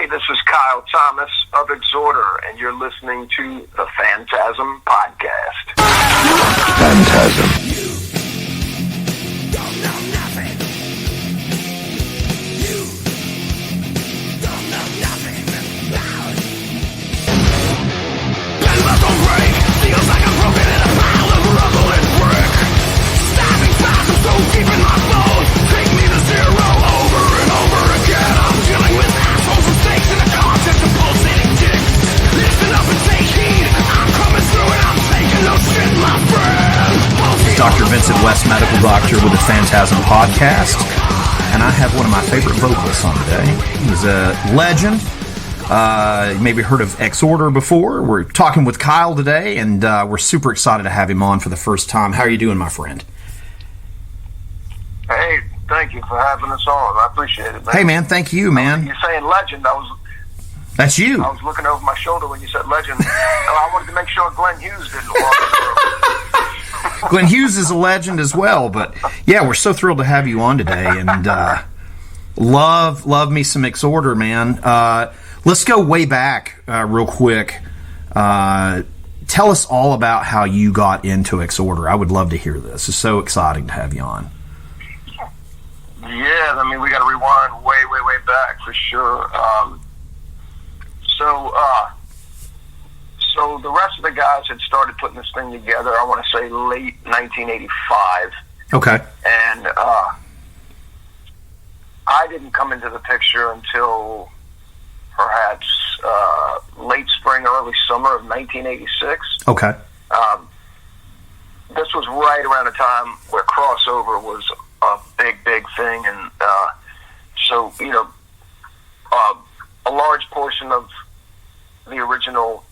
this is Kyle Thomas of Exhorder, and you're listening to the FANTASM Podcast. FANTASM. You don't know nothing. You don't know nothing about. And muscle break feels like I'm broken in a pile of rubble and brick. Stabbing spasms so deep in my bones, take me to zero over and over again. I'm dealing with assholes and stakes in the context of pulsating dicks. Listen up and take heed. I'm coming through and I'm taking no shit, my friend. Dr. Vincent West, medical doctor with the FANTASM Podcast, and I have one of my favorite vocalists on today. He's a legend. You maybe heard of Exhorder before. We're talking with Kyle today, and we're super excited to have him on for the first time. How are you doing, my friend? Hey, thank you for having us on. I appreciate it, man. Hey, man, thank you, man. You're saying legend. That's you. I was looking over my shoulder when you said legend. I wanted to make sure Glenn Hughes didn't walk through. Glenn Hughes is a legend as well, but yeah, we're so thrilled to have you on today, and love me some Exhorder, man. Let's go way back real quick. Tell us all about how you got into Exhorder. I would love to hear this. It's so exciting to have you on. Yeah, I mean, we got to rewind way back for sure. So the rest of the guys had started putting this thing together, I want to say late 1985. Okay. And I didn't come into the picture until perhaps late spring, early summer of 1986. Okay. This was right around the time where crossover was a big thing. And so, you know, a large portion of the original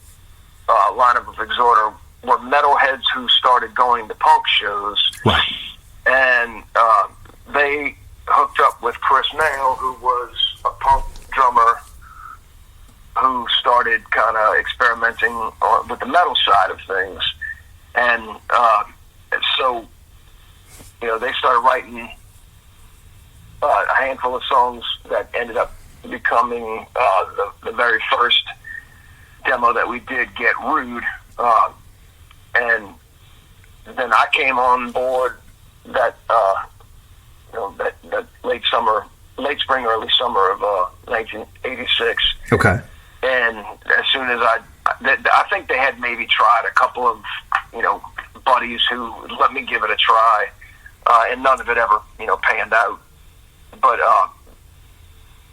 lineup of Exhorder were metalheads who started going to punk shows. Right. And they hooked up with Chris Nail, who was a punk drummer who started kind of experimenting with the metal side of things. And so, you know, they started writing a handful of songs that ended up becoming the very first demo that we did, Get Rude. And then I came on board that late spring, early summer of 1986. Okay. And as soon as I think they had maybe tried a couple of, you know, buddies who let me give it a try, and none of it ever, you know, panned out. But,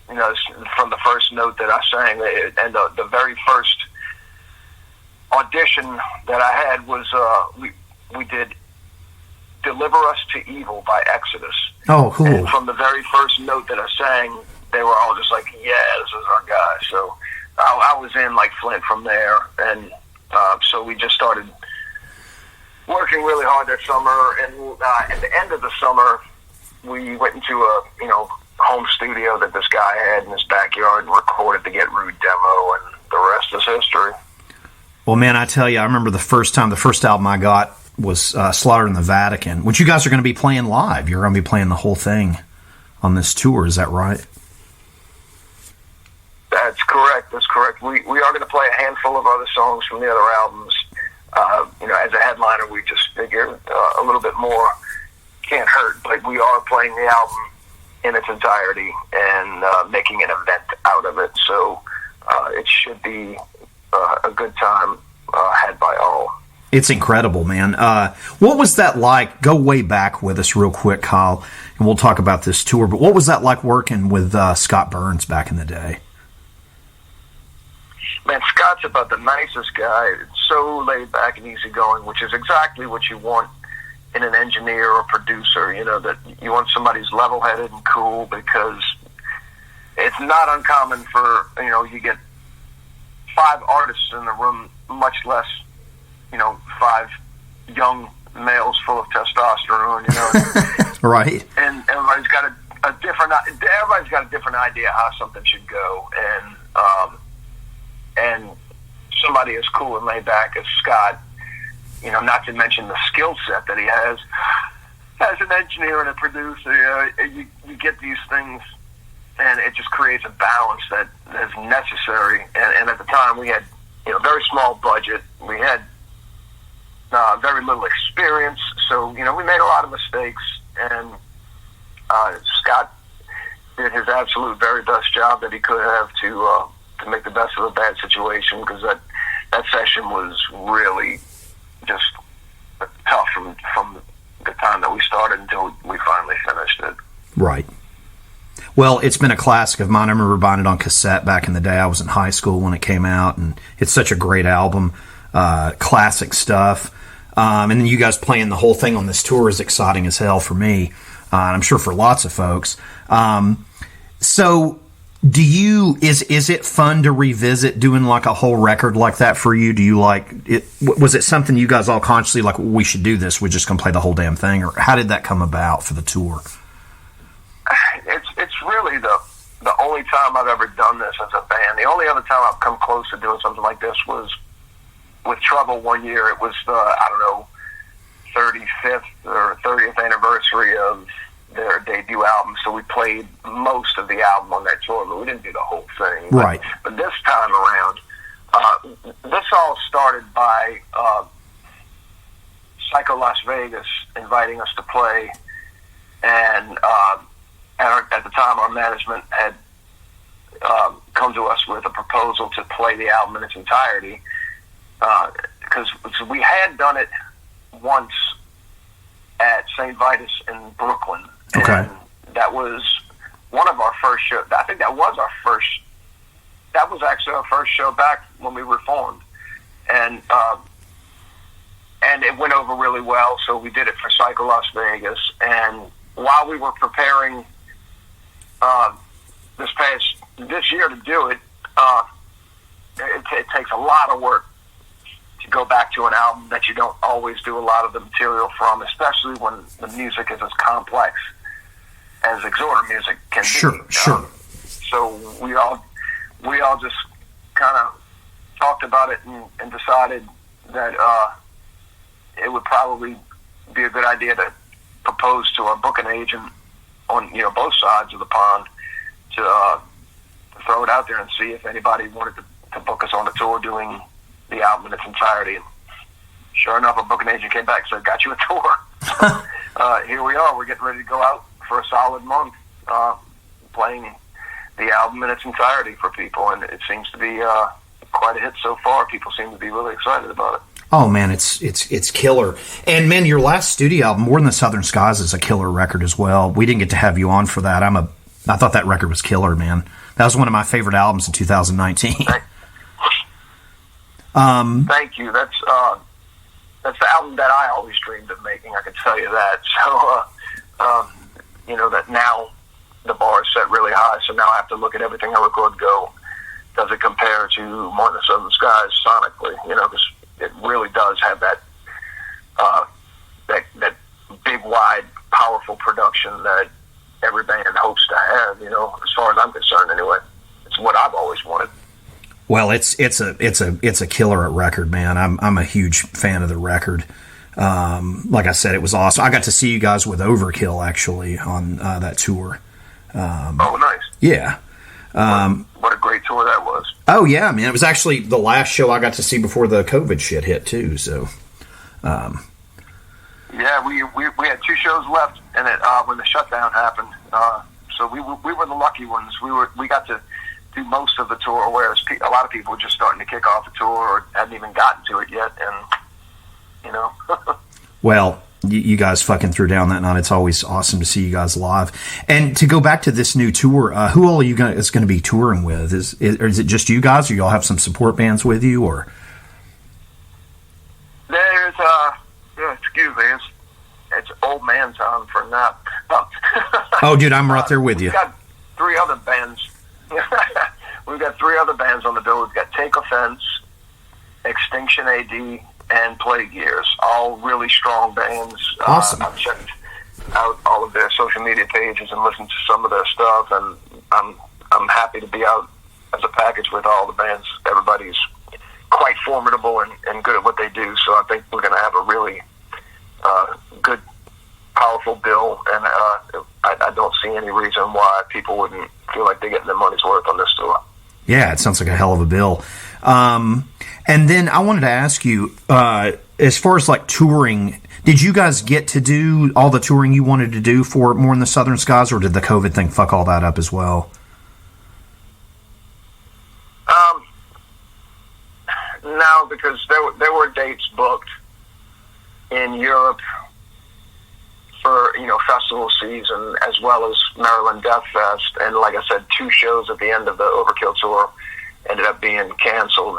you know, from the first note that I sang, and the very first audition that I had was, we did Deliver Us to Evil by Exodus. Oh, cool. And from the very first note that I sang, they were all just like, yeah, this is our guy. So I was in like Flint from there. And so we just started working really hard that summer. And at the end of the summer, we went into a, you know, home studio that this guy had in his backyard and recorded the Get Rude demo, and the rest is history. Well, man, I tell you, I remember the first album I got was Slaughter in the Vatican, which you guys are going to be playing live. You're going to be playing the whole thing on this tour, is that right? That's correct. We are going to play a handful of other songs from the other albums. You know, as a headliner, we just figured a little bit more can't hurt, but we are playing the album in its entirety and making an event out of it. So it should be a good time had by all. It's incredible, man. What was that like? Go way back with us real quick, Kyle, and we'll talk about this tour. But what was that like working with Scott Burns back in the day? Man, Scott's about the nicest guy. It's so laid back and easygoing, which is exactly what you want in an engineer or producer. You know, that you want somebody who's level-headed and cool, because it's not uncommon for, you know, you get 5 artists in the room, much less, you know, 5 young males full of testosterone, you know. Right. And everybody's got a different idea how something should go. And somebody as cool and laid back as Scott, you know, not to mention the skill set that he has as an engineer and a producer, you get these things and it just creates a balance that is necessary. And at the time, we had very small budget. We had very little experience, so we made a lot of mistakes. And Scott did his absolute very best job that he could have to make the best of a bad situation, because that session was really just tough from the time that we started until we finally finished it. Right. Well, it's been a classic of mine. I remember buying it on cassette back in the day. I was in high school when it came out, and it's such a great album. Classic stuff. And then you guys playing the whole thing on this tour is exciting as hell for me, and I'm sure for lots of folks. So is it fun to revisit doing like a whole record like that for you? Do you like it? Was it something you guys all consciously like, we should do this, we're just going to play the whole damn thing? Or how did that come about for the tour? It's really the only time I've ever done this as a band. The only other time I've come close to doing something like this was with Trouble one year. It was the 35th or 30th anniversary of their debut album, so we played most of the album on that tour, but we didn't do the whole thing. Right. But this time around, this all started by Psycho Las Vegas inviting us to play, and at the time our management had come to us with a proposal to play the album in its entirety, because we had done it once at St. Vitus in Brooklyn. Okay. And that was one of our first shows. I think that was actually our first show back when we reformed. And it went over really well, so we did it for Psycho Las Vegas. And while we were preparing this year to do it, it takes a lot of work to go back to an album that you don't always do a lot of the material from, especially when the music is as complex as Exhorder music can be. Sure. So we all just kind of talked about it and decided that it would probably be a good idea to propose to our booking agent on both sides of the pond to throw it out there and see if anybody wanted to book us on the tour doing the album in its entirety. And sure enough, our booking agent came back and said, "Got you a tour." So here we are. We're getting ready to go out for a solid month playing the album in its entirety for people, and it seems to be quite a hit so far. People seem to be really excited about it. Oh man, it's killer. And man, your last studio album, Mourn The Southern Skies, is a killer record as well. We didn't get to have you on for that. I thought that record was killer, man. That was one of my favorite albums in 2019. Thank you. That's the album that I always dreamed of making, I can tell you that. So, that now the bar is set really high, so now I have to look at everything I record and go, does it compare to Mourn The Southern Skies sonically? Because it really does have that big, wide, powerful production that every band hopes to have, as far as I'm concerned anyway. It's what I've always wanted. Well, it's a killer record, man. I'm a huge fan of the record. Like I said, it was awesome. I got to see you guys with Overkill actually on that tour. Oh, nice. Yeah. What a great tour that was. Oh yeah, man. It was actually the last show I got to see before the COVID shit hit too. So. Yeah, we had 2 shows left, and when the shutdown happened, so we were the lucky ones. We got to do most of the tour, whereas a lot of people were just starting to kick off the tour or hadn't even gotten to it yet, and Well, you guys fucking threw down that night. It's always awesome to see you guys live. And to go back to this new tour, who all are you going to be touring with? Is it just you guys, or y'all have some support bands with you, or? There's excuse me, it's old man time for that. Oh, dude, I'm right there with you. We've got 3 other bands. We've got 3 other bands on the bill. We've got Take Offense, Extinction AD, and Plague Years. All really strong bands. Awesome. I've checked out all of their social media pages and listened to some of their stuff, and I'm happy to be out as a package with all the bands. Everybody's quite formidable and good at what they do, so I think we're going to have a really good, powerful bill, and I don't see any reason why people wouldn't feel like they're getting their money's worth on this tour. Yeah, it sounds like a hell of a bill. And then I wanted to ask you, as far as like touring, did you guys get to do all the touring you wanted to do for Mourn the Southern Skies, or did the COVID thing fuck all that up as well? No, because there were dates booked in Europe for, festival season, as well as Maryland Death Fest. And like I said, 2 shows at the end of the Overkill tour ended up being canceled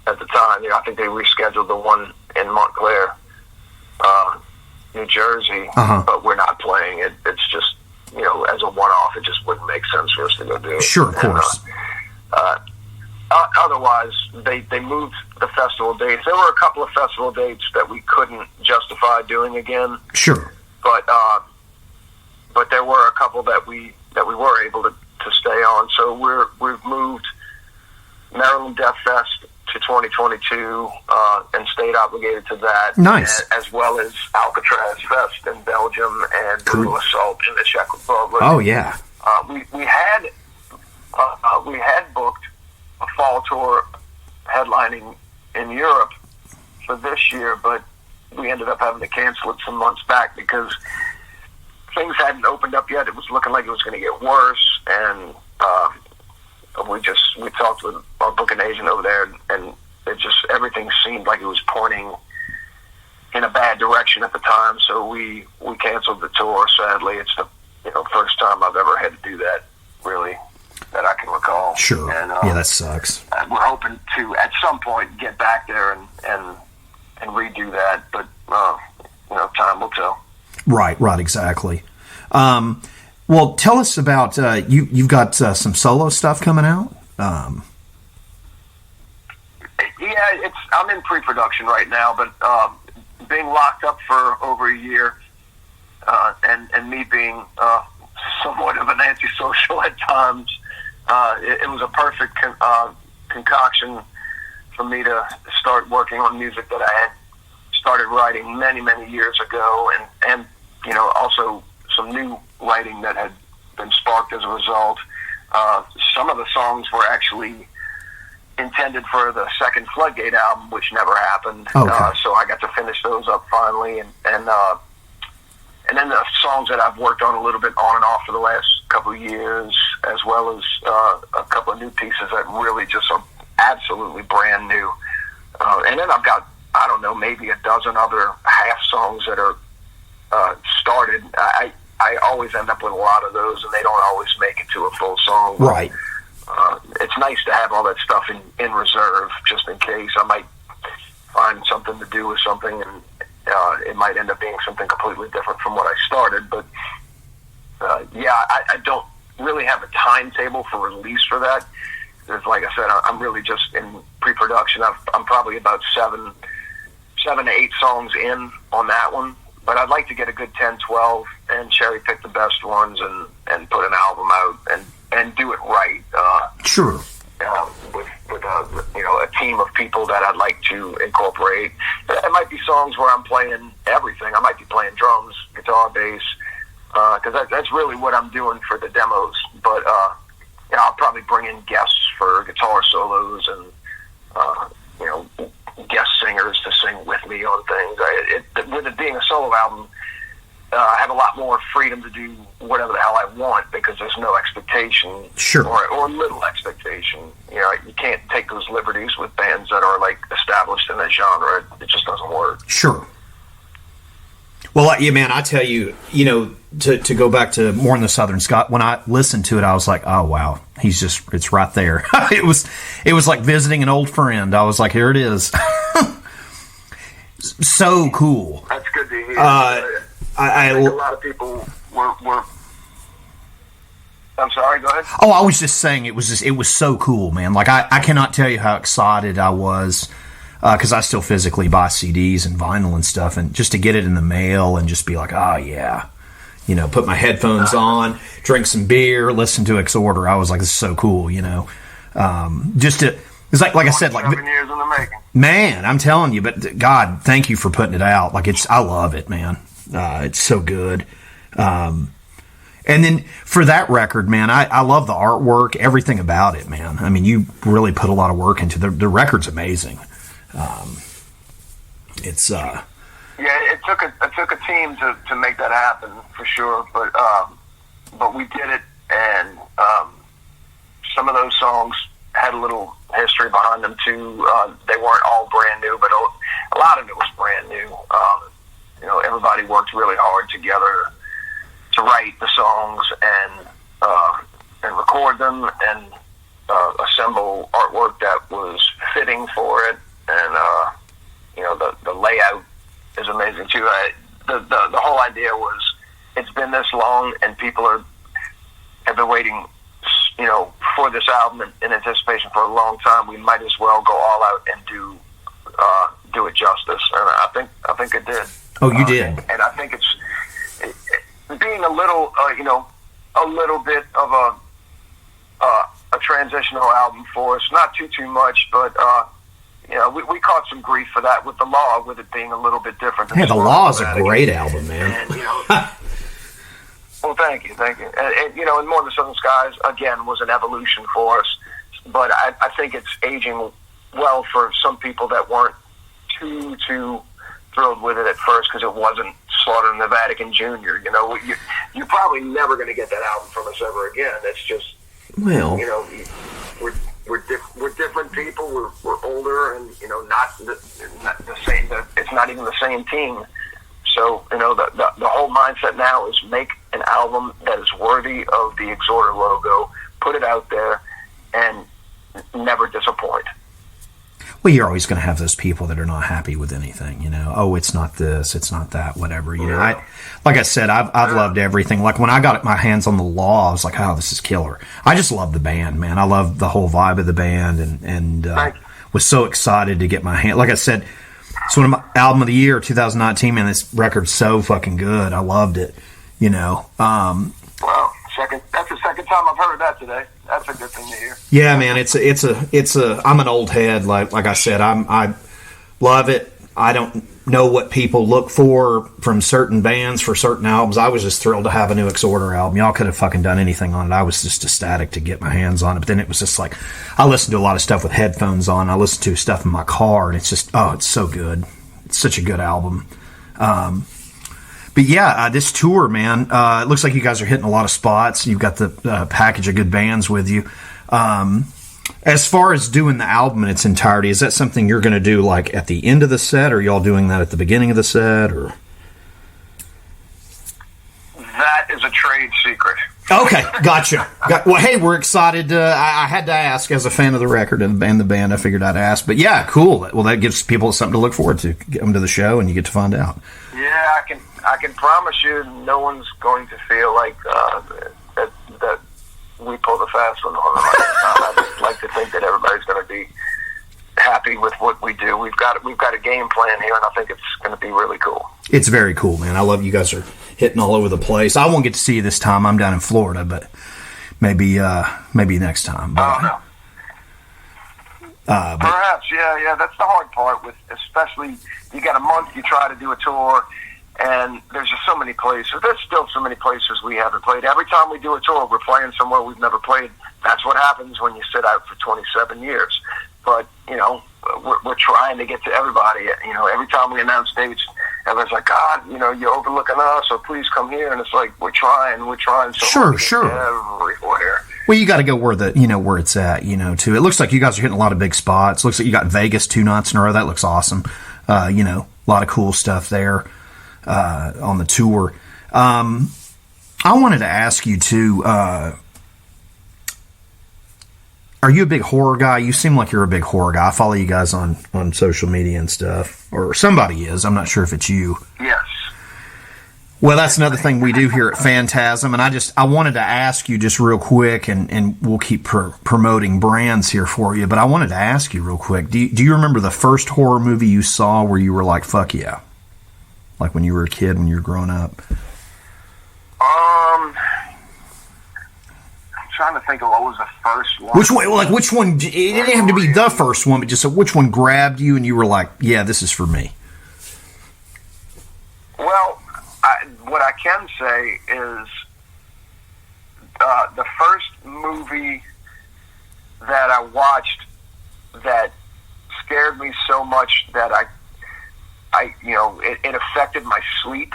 at the time. I think they rescheduled the one in Montclair, New Jersey, but we're not playing it. It's just, as a one-off, it just wouldn't make sense for us to go do it. Sure, of course. Otherwise, they moved the festival dates. There were a couple of festival dates that we couldn't justify doing again. Sure. But there were a couple that we were able to stay on. So we've moved Maryland Death Fest to 2022 and stayed obligated to that. Nice. As well as Alcatraz Fest in Belgium and Brutal Assault in the Czech Republic. Oh yeah. We had booked a fall tour headlining in Europe for this year, but we ended up having to cancel it some months back because things hadn't opened up yet. It was looking like it was going to get worse, and we talked with our booking agent over there, and it just, everything seemed like it was pointing in a bad direction at the time. So we canceled the tour. Sadly, it's the first time I've ever had to do that, really, that I can recall. Sure. And, yeah, that sucks. We're hoping to at some point get back there and redo that, but time will tell. Right, exactly. Well, tell us about you've got some solo stuff coming out. Yeah, I'm in pre-production right now, but being locked up for over a year, and me being somewhat of an antisocial at times, it was a perfect concoction for me to start working on music that I had started writing many, many years ago, and also some new writing that had been sparked as a result. Some of the songs were actually intended for the second Floodgate album, which never happened. Okay. So I got to finish those up finally, and then the songs that I've worked on a little bit on and off for the last couple of years, as well as a couple of new pieces that really just are absolutely brand new. And then I've got, I don't know, maybe a dozen other half songs that are started. I always end up with a lot of those, and they don't always make it to a full song. Right. It's nice to have all that stuff in reserve, just in case. I might find something to do with something, and it might end up being something completely different from what I started. But I don't really have a timetable for release for that. Because, like I said, I'm really just in pre-production. I'm probably about 7 to 8 songs in on that one. But I'd like to get a good 10, 12 and cherry pick the best ones and put an album out and do it right. Sure. With a team of people that I'd like to incorporate. It might be songs where I'm playing everything. I might be playing drums, guitar, bass, because that's really what I'm doing for the demos. But I'll probably bring in guests for guitar solos and guest singers to sing with me on things. With it being a solo album, I have a lot more freedom to do whatever the hell I want because there's no expectation, sure, or little expectation. You can't take those liberties with bands that are like established in that genre. It just doesn't work. Sure. Well, yeah, man, I tell you, to go back to Mourn the Southern Skies, when I listened to it, I was like, oh wow, it's right there. It was like visiting an old friend. I was like, here it is. So cool. That's good to hear. I think a lot of people were. I'm sorry. Go ahead. Oh, I was just saying it was so cool, man. Like I cannot tell you how excited I was because I still physically buy CDs and vinyl and stuff, and just to get it in the mail and just be like, oh yeah, put my headphones on, drink some beer, listen to Exhorder. I was like, this is so cool, just to. It's like I said, like 7 years in the making. Man, I'm telling you, but God, thank you for putting it out. Like I love it, man. It's so good. And And then for that record, man, I love the artwork, everything about it, man. I mean, you really put a lot of work into the record's amazing. It took a team to make that happen for sure, but we did it, and some of those songs had a little history behind them too. They weren't all brand new, but a lot of it was brand new. Everybody worked really hard together to write the songs and record them and assemble artwork that was fitting for it, and the layout is amazing too. The whole idea was, it's been this long and people have been waiting, for this album in anticipation for a long time. We might as well go all out and do it justice, and I think it did. Oh, you did. And I think it's being a little, a little bit of a transitional album for us. Not too much, but we caught some grief for that with The Law, with it being a little bit different. Yeah, The Law is a great album, man. And, well, thank you. And Mourn The Southern Skies, again, was an evolution for us, but I think it's aging well for some people that weren't too thrilled with it at first, because it wasn't Slaughter in the Vatican Jr. You're probably never going to get that album from us ever again. It's just, well, we're different people. We're older, and not the same. It's not even the same team. So the whole mindset now is make an album that is worthy of the Exhorder logo, put it out there, and never disappoint. Well, you're always going to have those people that are not happy with anything, Oh, it's not this, it's not that, whatever. Like I said, I've loved everything. Like when I got my hands on The Law, I was like, oh, this is killer. I just love the band, man. I love the whole vibe of the band, and was so excited to get my hand. Like I said, it's one of my album of the year, 2019. Man, this record's so fucking good. I loved it. Well, that's the second time I've heard that today. That's a good thing to hear. Yeah, man, it's a. I'm an old head. Like I said, I love it. I don't know what people look for from certain bands for certain albums. I was just thrilled to have a new Exhorder album. Y'all could have fucking done anything on it. I was just ecstatic to get my hands on it. But then it was just like, I listened to a lot of stuff with headphones on. I listened to stuff in my car, and it's just, it's so good. It's such a good album. But yeah, this tour, man, it looks like you guys are hitting a lot of spots. You've got the package of good bands with you. As far as doing the album in its entirety, is that something you're going to do like at the end of the set, or are y'all doing that at the beginning of the set, or? That is a trade secret. Okay, gotcha. Well, hey, we're excited. I had to ask as a fan of the record and the band. I figured I'd ask, but yeah, cool. Well, that gives people something to look forward to. Get them to the show, and you get to find out. Yeah, I can promise you, no one's going to feel like that we pull the fast one on them. I just like to think that everybody's going to be happy with what we do. We've got a game plan here, and I think it's going to be really cool. It's very cool, man. I love you guys are hitting all over the place. I won't get to see you this time. I'm down in Florida, but maybe next time. But, no. Perhaps, yeah. That's the hard part. With especially, you got a month. You try to do a tour. And there's just so many places. There's still so many places we haven't played. Every time we do a tour, we're playing somewhere we've never played. That's what happens when you sit out for 27 years. But, we're trying to get to everybody. Every time we announce dates, everyone's like, God, you're overlooking us, so please come here. And it's like, we're trying so Sure. everywhere. Well, you got to go where where it's at, too. It looks like you guys are hitting a lot of big spots. Looks like you got Vegas 2 nights in a row. That looks awesome. A lot of cool stuff there. On the tour. I wanted to ask you too, are you a big horror guy? You seem like you're a big horror guy. I follow you guys on social media and stuff, or somebody is. I'm not sure if it's you. Yes. Well, that's another thing we do here at Phantasm, and I wanted to ask you just real quick, and we'll keep promoting brands here for you, but I wanted to ask you real quick, do you remember the first horror movie you saw where you were like, fuck yeah? Like when you were a kid, when you were growing up? I'm trying to think of what was the first one. Which one? Like which one? It didn't have to be the first one, but just which one grabbed you and you were like, "Yeah, this is for me." Well, what I can say is the first movie that I watched that scared me so much that it affected my sleep.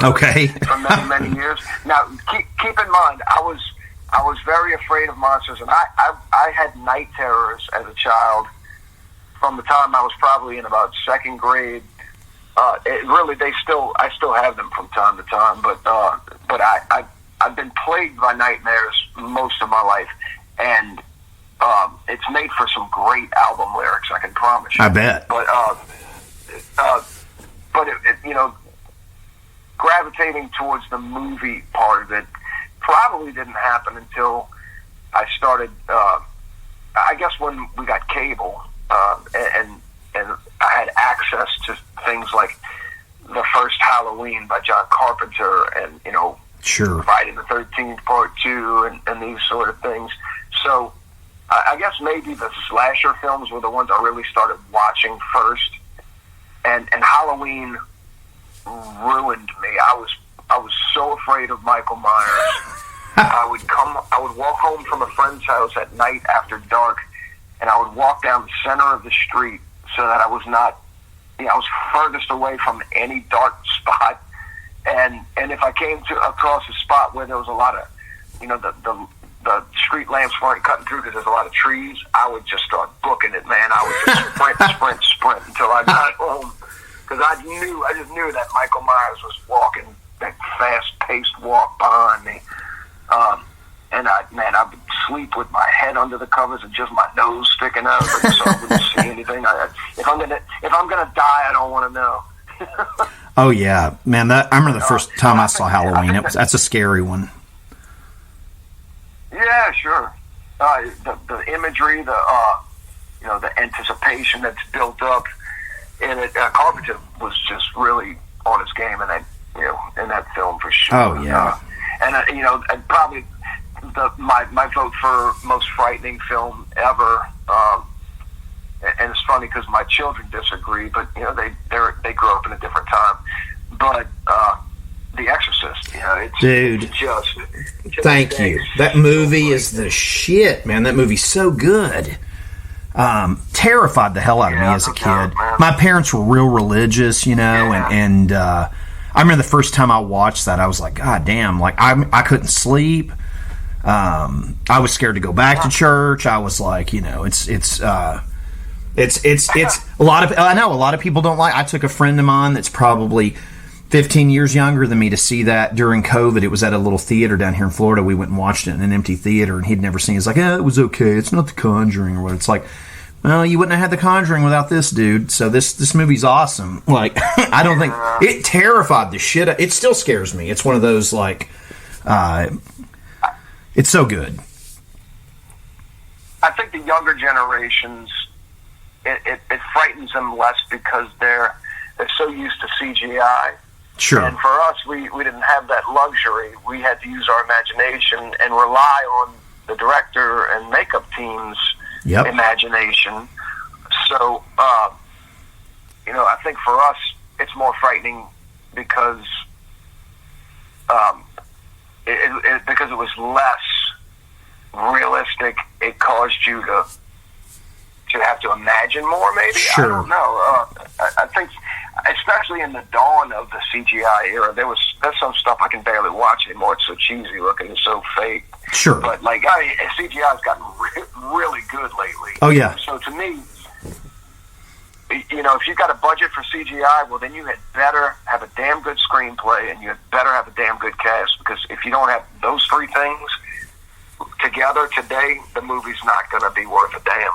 Okay. For many years. Now, keep in mind, I was very afraid of monsters, and I had night terrors as a child from the time I was probably in about second grade. I still have them from time to time, but I've been plagued by nightmares most of my life, and it's made for some great album lyrics, I can promise you. I bet. But gravitating towards the movie part of it probably didn't happen until I started, I guess when we got cable, and I had access to things like the first Halloween by John Carpenter and, sure, Friday the 13th Part 2 and these sort of things. So I guess maybe the slasher films were the ones I really started watching first. And Halloween ruined me. I was so afraid of Michael Myers. I would walk home from a friend's house at night after dark, and I would walk down the center of the street so that I was not, I was furthest away from any dark spot. And if I came across a spot where there was a lot of, the street lamps weren't cutting through because there's a lot of trees, I would just start booking it, man. I would just sprint until I got home. Because I just knew that Michael Myers was walking that fast-paced walk behind me. And I would sleep with my head under the covers and just my nose sticking out, so I wouldn't see anything. If I'm gonna die, I don't want to know. Oh yeah, man! I remember the first time I saw Halloween. That's a scary one. Yeah, sure. The imagery, the anticipation that's built up in it. Carpenter was just really on his game in that film for sure. Oh yeah. And probably my vote for most frightening film ever. And it's funny because my children disagree, but they grew up in a different time. But The Exorcist, it's dude. Just thank you. That movie is the shit, man. That movie's so good. Terrified the hell out of me as a kid. My parents were real religious, and I remember the first time I watched that, I was like, God damn, like I couldn't sleep. I was scared to go back to church. I was like, it's a lot of. I know a lot of people don't like. I took a friend of mine that's probably 15 years younger than me to see that during COVID. It was at a little theater down here in Florida. We went and watched it in an empty theater, and he'd never seen it. He's like, it was okay. It's not The Conjuring or what. It's like, well, you wouldn't have had The Conjuring without this, dude. So this movie's awesome. Like, I don't think it terrified the shit. It still scares me. It's one of those like, it's so good. I think the younger generations, it frightens them less because they're so used to CGI. Sure. And for us, we didn't have that luxury. We had to use our imagination and rely on the director and makeup team's imagination. So, I think for us, it's more frightening because because it was less realistic. It caused you to have to imagine more, maybe. Sure. I don't know. I think, especially in the dawn of the CGI era, there's some stuff I can barely watch anymore. It's so cheesy looking and so fake. Sure. But CGI's gotten really good lately. Oh yeah. So to me, if you've got a budget for CGI, well then you had better have a damn good screenplay and you had better have a damn good cast, because if you don't have those three things together today, the movie's not going to be worth a damn.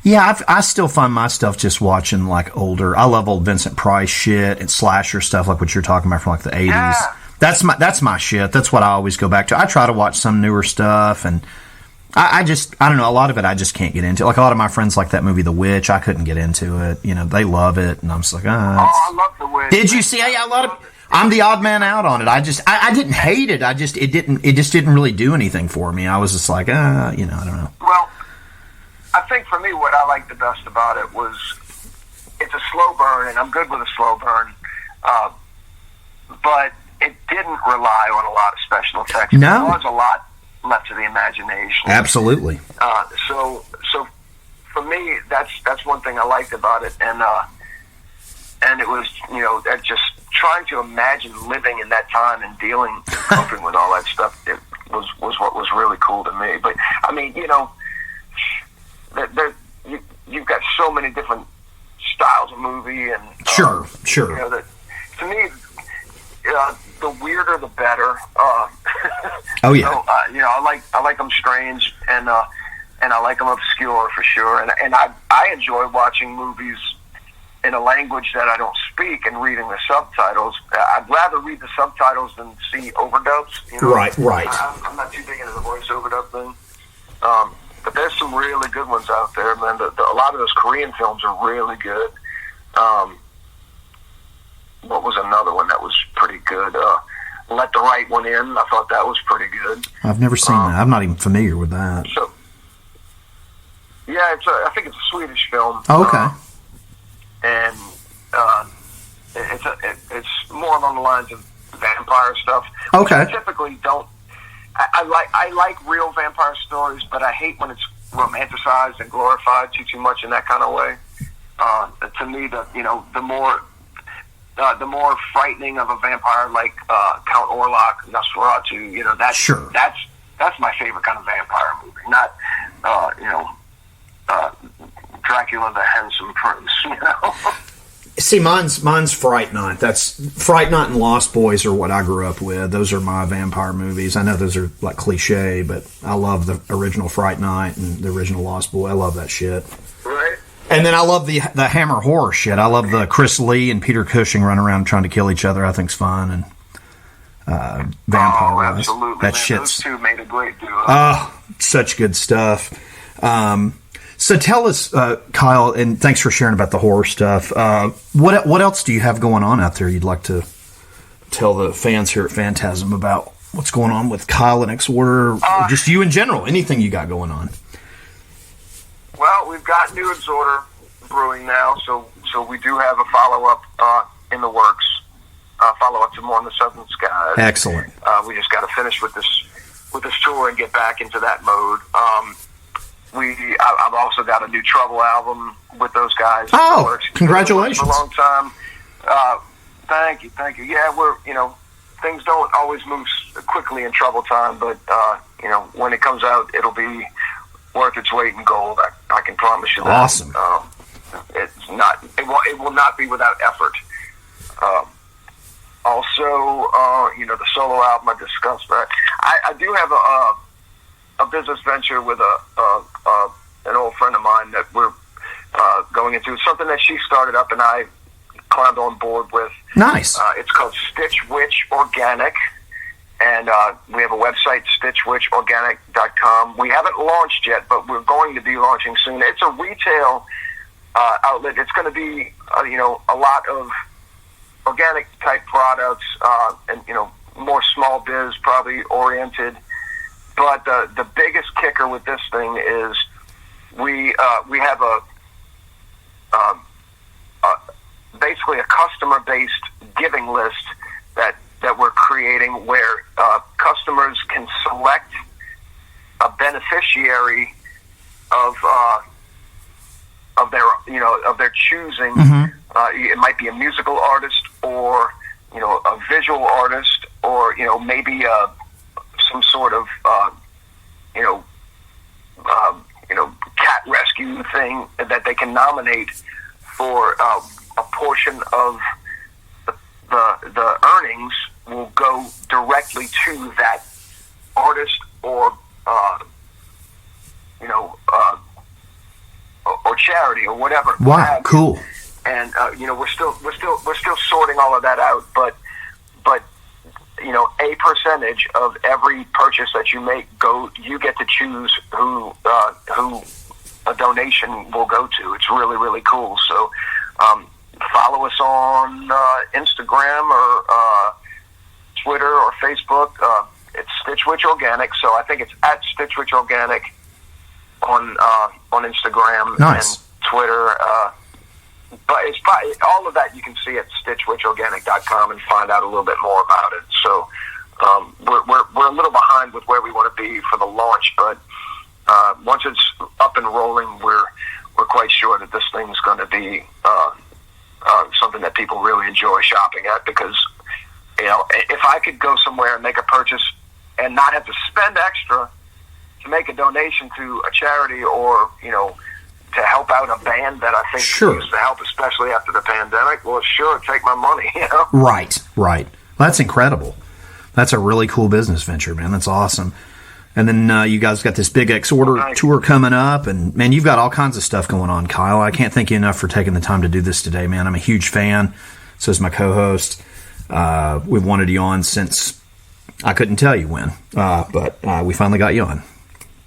Yeah, I still find myself just watching like older. I love old Vincent Price shit and slasher stuff, like what you're talking about from like the 80s. Yeah. That's my shit. That's what I always go back to. I try to watch some newer stuff, and I don't know, a lot of it I just can't get into. Like a lot of my friends like that movie The Witch. I couldn't get into it. They love it, and I'm just like, I love The Witch. Did you see? Yeah, a lot of. I'm the odd man out on it. I didn't hate it. It just didn't really do anything for me. I was just like, I don't know. Well, I think for me, what I liked the best about it was it's a slow burn, and I'm good with a slow burn, but it didn't rely on a lot of special effects. No. There was a lot left to the imagination. Absolutely. So for me, that's one thing I liked about it, and it was, that just trying to imagine living in that time and coping with all that stuff. It was what was really cool to me. But I mean, you've got so many different styles of movie, and sure. That, to me, the weirder the better. Oh yeah. So, I like them strange, and I like them obscure for sure. And I enjoy watching movies in a language that I don't speak and reading the subtitles. I'd rather read the subtitles than see overdubs. Right. I'm not too big into the voice overdub thing. But there's some really good ones out there, man. A lot of those Korean films are really good. What was another one that was pretty good? Let the Right One In. I thought that was pretty good. I've never seen that. I'm not even familiar with that. So, yeah, I think it's a Swedish film. Oh, okay. And it's more along the lines of vampire stuff. Okay. Which I typically don't. I like real vampire stories, but I hate when it's romanticized and glorified too much in that kind of way. To me, the more frightening of a vampire, like Count Orlok, Nosferatu, that's my favorite kind of vampire movie. Not Dracula the Handsome Prince. See, mine's Fright Night. That's Fright Night and Lost Boys are what I grew up with. Those are my vampire movies. I know those are like cliche, but I love the original Fright Night and the original Lost Boy. I love that shit. Right. And then I love the Hammer horror shit. I love the Chris Lee and Peter Cushing running around trying to kill each other. I think's fun. And vampire. Oh, absolutely. That man. shit's Those two made a great duo. Oh, such good stuff. So tell us, Kyle, and thanks for sharing about the horror stuff. What else do you have going on out there you'd like to tell the fans here at Phantasm about what's going on with Kyle and Exhorder, or just you in general? Anything you got going on? Well, we've got new Exhorder brewing now, so we do have a follow-up in the works. Follow-up to Mourn The Southern Skies. Excellent. We just got to finish with this tour and get back into that mode. I've also got a new Trouble album with those guys. Oh, congratulations! For a long time. Thank you. Yeah, things don't always move quickly in Trouble time, but when it comes out, it'll be worth its weight in gold. I can promise you that. Awesome. It will not be without effort. Also, the solo album, I discussed that. I do have a business venture with an old friend of mine that we're going into. It's something that she started up and I climbed on board with. Nice. It's called Stitch Witch Organic, and we have a website, stitchwitchorganic.com. We haven't launched yet, but we're going to be launching soon. It's a retail outlet. It's going to be a lot of organic type products and more small biz probably oriented. But the biggest kicker with this thing is we have basically a customer-based giving list that we're creating where customers can select a beneficiary of their choosing. Mm-hmm. It might be a musical artist or a visual artist or maybe some sort of cat rescue thing that they can nominate for a portion of the earnings will go directly to that artist or charity or whatever. Wow, cool. And we're still sorting all of that out, but a percentage of every purchase that you make you get to choose who a donation will go to. It's really, really cool. So follow us on Instagram or Twitter or Facebook. It's Stitch Witch Organic, so I think it's at Stitch Witch Organic on Instagram. Nice. And Twitter. But it's probably all of that you can see at stitchwitchorganic.com and find out a little bit more about it. So we're a little behind with where we want to be for the launch, but once it's up and rolling, we're quite sure that this thing's going to be something that people really enjoy shopping at, because if I could go somewhere and make a purchase and not have to spend extra to make a donation to a charity, or to help out a band that I think needs to help, especially after the pandemic, well, sure, take my money. Right. That's incredible. That's a really cool business venture, man. That's awesome. And then you guys got this big Exhorder tour coming up, and man, you've got all kinds of stuff going on, Kyle. I can't thank you enough for taking the time to do this today, man. I'm a huge fan. So is my co-host. We've wanted you on since I couldn't tell you when, but we finally got you on.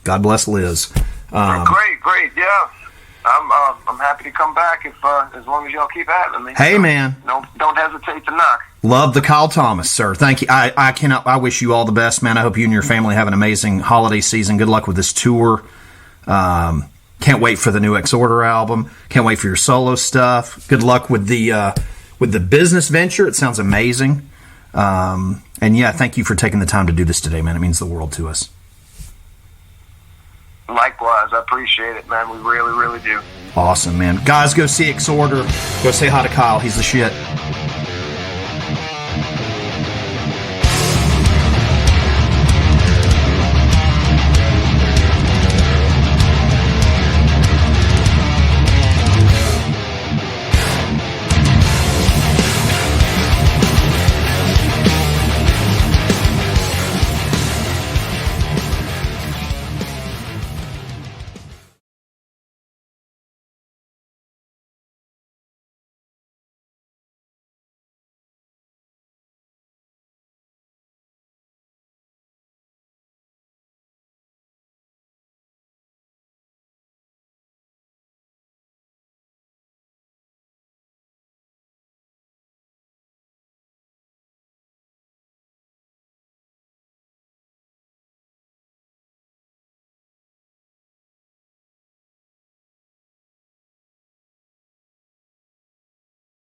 God bless Liz. Great, yeah. I'm happy to come back if as long as y'all keep having me. Hey, man. Don't hesitate to knock. Love the Kyle Thomas, sir. Thank you. I wish you all the best, man. I hope you and your family have an amazing holiday season. Good luck with this tour. Can't wait for the new Exhorder album. Can't wait for your solo stuff. Good luck with the business venture. It sounds amazing. And yeah, thank you for taking the time to do this today, man. It means the world to us. Likewise, I appreciate it, man. We really, really do. Awesome, man. Guys, go see Exhorder. Go say hi to Kyle. He's the shit.